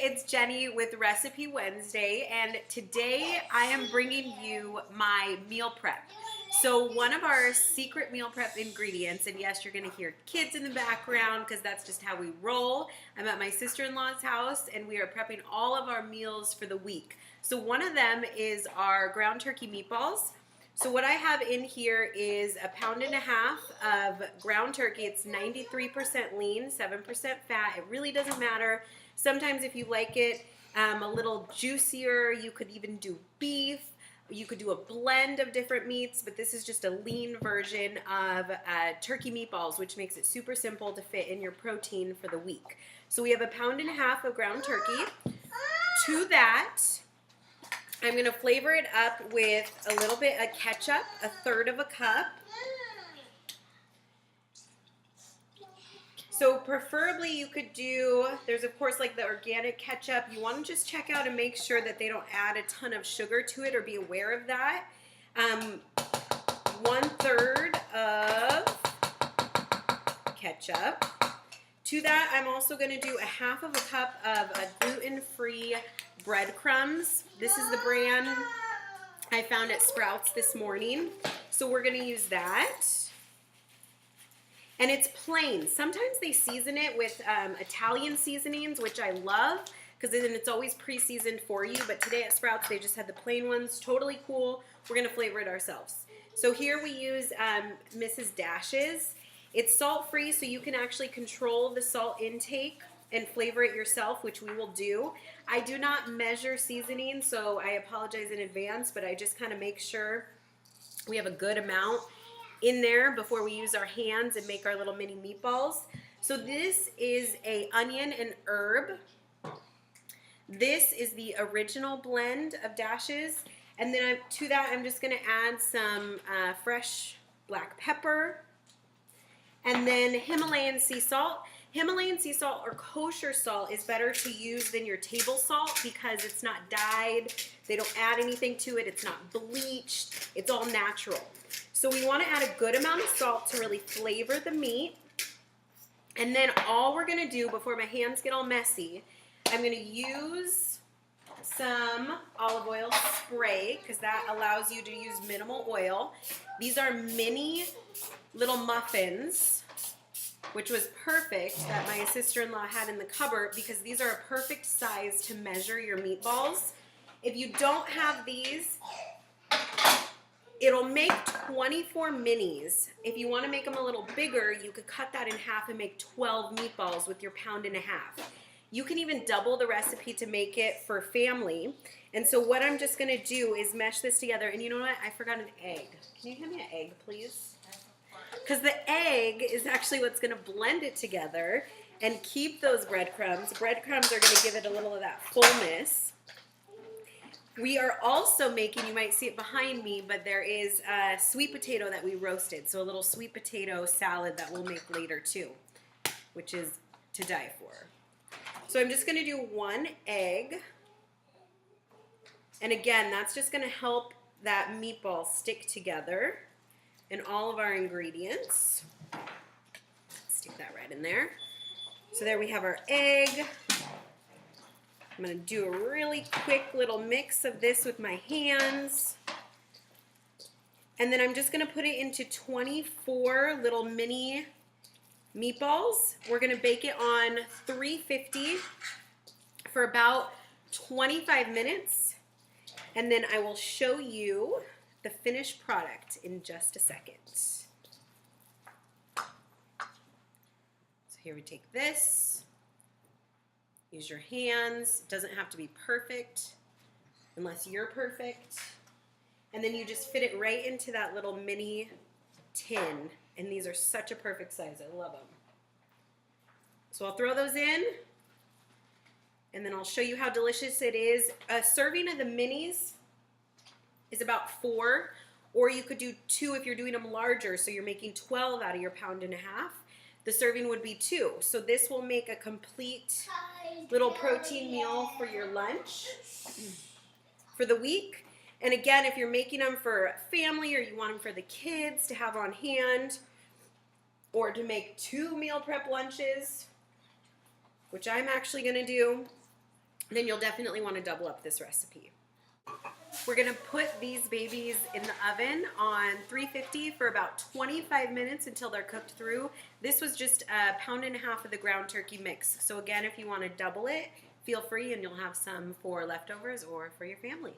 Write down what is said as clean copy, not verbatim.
it's Jenny with Recipe Wednesday, and today I am bringing you my meal prep. So one of our secret meal prep ingredients, and yes, you're going to hear kids in the background because that's just how we roll. I'm at my sister-in-law's house, and we are prepping all of our meals for the week. So one of them is our ground turkey meatballs. So what I have in here is 1.5 pounds of ground turkey. It's 93% lean, 7% fat. It really doesn't matter. Sometimes if you like it a little juicier, you could even do beef. You could do a blend of different meats, but this is just a lean version of turkey meatballs, which makes it super simple to fit in your protein for the week. So we have 1.5 pounds of ground turkey. To that, I'm going to flavor it up with a little bit of ketchup, 1/3 cup. So preferably you could do, there's of course like the organic ketchup. You want to just check out and make sure that they don't add a ton of sugar to it, or be aware of that. 1/3 of ketchup. To that, I'm also going to do 1/2 cup of gluten-free breadcrumbs. This is the brand I found at Sprouts this morning. So we're going to use that. And it's plain. Sometimes they season it with Italian seasonings, which I love, because then it's always pre-seasoned for you. But today at Sprouts, they just had the plain ones. Totally cool. We're going to flavor it ourselves. So here we use Mrs. Dash's. It's salt-free, so you can actually control the salt intake and flavor it yourself, which we will do. I do not measure seasoning, so I apologize in advance, but I just kind of make sure we have a good amount in there before we use our hands and make our little mini meatballs. So this is a onion and herb. This is the original blend of Dash's. And then to that, I'm just gonna add some fresh black pepper, and then Himalayan sea salt. Himalayan sea salt or kosher salt is better to use than your table salt because it's not dyed. They don't add anything to it. It's not bleached. It's all natural. So we want to add a good amount of salt to really flavor the meat. And then all we're going to do before my hands get all messy, I'm going to use some olive oil spray because that allows you to use minimal oil. These are mini little muffins, which was perfect that my sister-in-law had in the cupboard because these are a perfect size to measure your meatballs. If you don't have these, it'll make 24 minis. If you want to make them a little bigger, you could cut that in half and make 12 meatballs with your 1.5 pounds. You can even double the recipe to make it for family. And so what I'm just going to do is mesh this together. And you know what? I forgot an egg. Can you hand me an egg, please? Because the egg is actually what's going to blend it together and keep those breadcrumbs. Breadcrumbs are going to give it a little of that fullness. We are also making, you might see it behind me, but there is a sweet potato that we roasted. So a little sweet potato salad that we'll make later too, which is to die for. So I'm just going to do 1 egg. And again, that's just going to help that meatball stick together. And all of our ingredients. Stick that right in there. So there we have our egg. I'm going to do a really quick little mix of this with my hands. And then I'm just going to put it into 24 little mini meatballs. We're going to bake it on 350 for about 25 minutes. And then I will show you the finished product in just a second. So here we take this, use your hands. It doesn't have to be perfect unless you're perfect. And then you just fit it right into that little mini tin. And these are such a perfect size. I love them. So I'll throw those in, and then I'll show you how delicious it is. A serving of the minis is about 4, or you could do 2 if you're doing them larger, so you're making 12 out of your 1.5 pounds. The serving would be 2. So this will make a complete little protein meal for your lunch for the week. And again, if you're making them for family or you want them for the kids to have on hand, or to make 2 meal prep lunches, which I'm actually going to do, then you'll definitely want to double up this recipe. We're gonna put these babies in the oven on 350 for about 25 minutes until they're cooked through. This was just a pound and a half of the ground turkey mix. So again, if you want to double it, feel free, and you'll have some for leftovers or for your family.